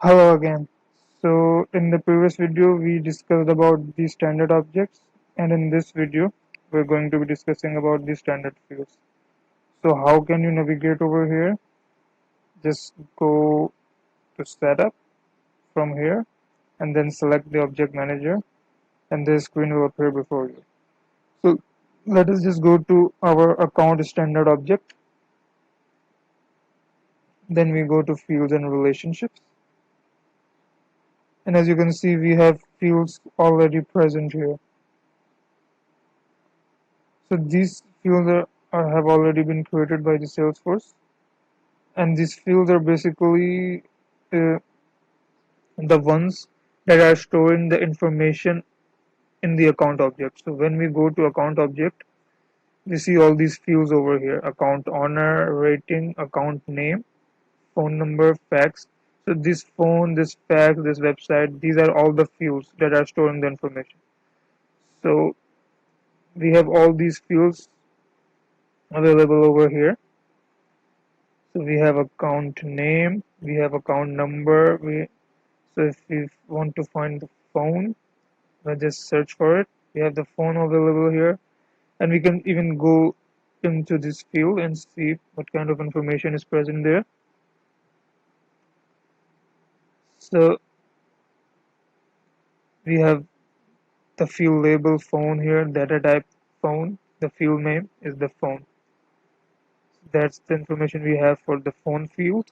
Hello again. So in the previous video we discussed about the standard objects, and in this video we're going to be discussing about the standard fields. So how can you navigate over here? Just go to setup from here and then select the object manager, and this screen will appear before you. So let us just go to our account standard object. Then we go to fields and relationships, and as you can see we have fields already present here. So these fields have already been created by the Salesforce, and these fields are basically uh, the ones that are storing the information in the account object. So when we go to account object, we see all these fields over here: account owner, rating, account name, phone number, fax. So this phone, this fax, this website, these are all the fields that are storing the information. So we have all these fields available over here. So we have account name, we have account number. So if we want to find the phone, we just search for it. We have the phone available here, and we can even go into this field and see what kind of information is present there. So we have the field label phone here, data type phone, the field name is the phone. That's the information we have for the phone field.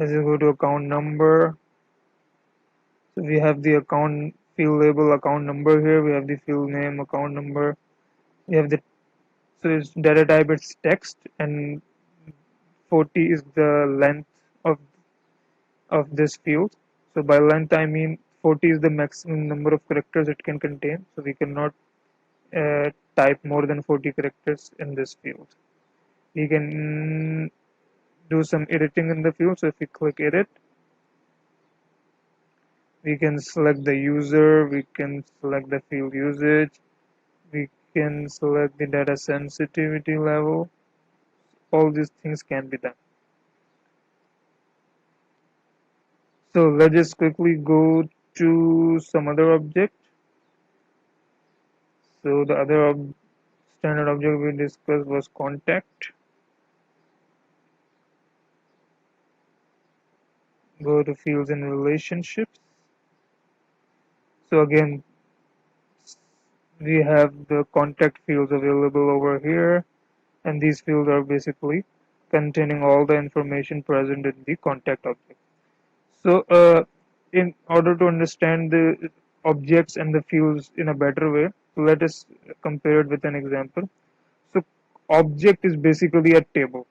As you go to account number, so we have the account field label account number here. We have the field name account number. We have the so its data type it's text, and 40 is the length of this field. So by length I mean 40 is the maximum number of characters it can contain. So we cannot type more than 40 characters in this field. We can do some editing in the field. So if we click edit, we can select the user, we can select the field usage, we can select the data sensitivity level. All these things can be done. So let's just quickly go to some other object. So the other standard object we discussed was contact. Go to fields and relationships. So again, we have the contact fields available over here, and these fields are basically containing all the information present in the contact object. So in order to understand the objects and the fields in a better way, let us compare it with an example. So object is basically a table.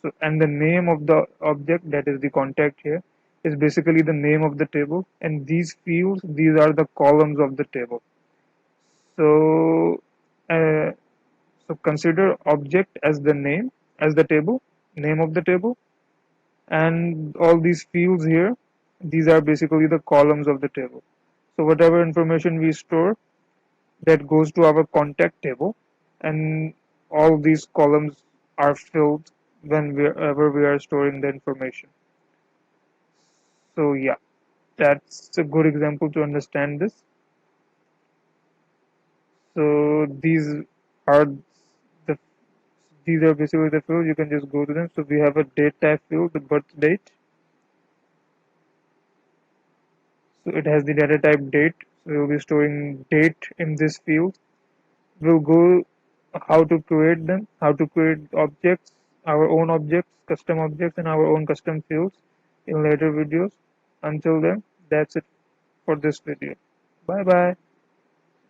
So and the name of the object, that is the contact here, is basically the name of the table, and these fields, these are the columns of the table. So uh, so consider object as the name, as the table, name of the table, and all these fields here, these are basically the columns of the table. So whatever information we store, that goes to our contact table, and all these columns are filled whenever we are storing the information. So yeah, that's a good example to understand this. So are the these are basically the fields. You can just go to them. So we have a date type field, the birth date. So it has the data type date. So we'll be storing date in this field. We'll go how to create them, how to create objects, our own objects, custom objects, and our own custom fields in later videos. Until then, that's it for this video. Bye bye.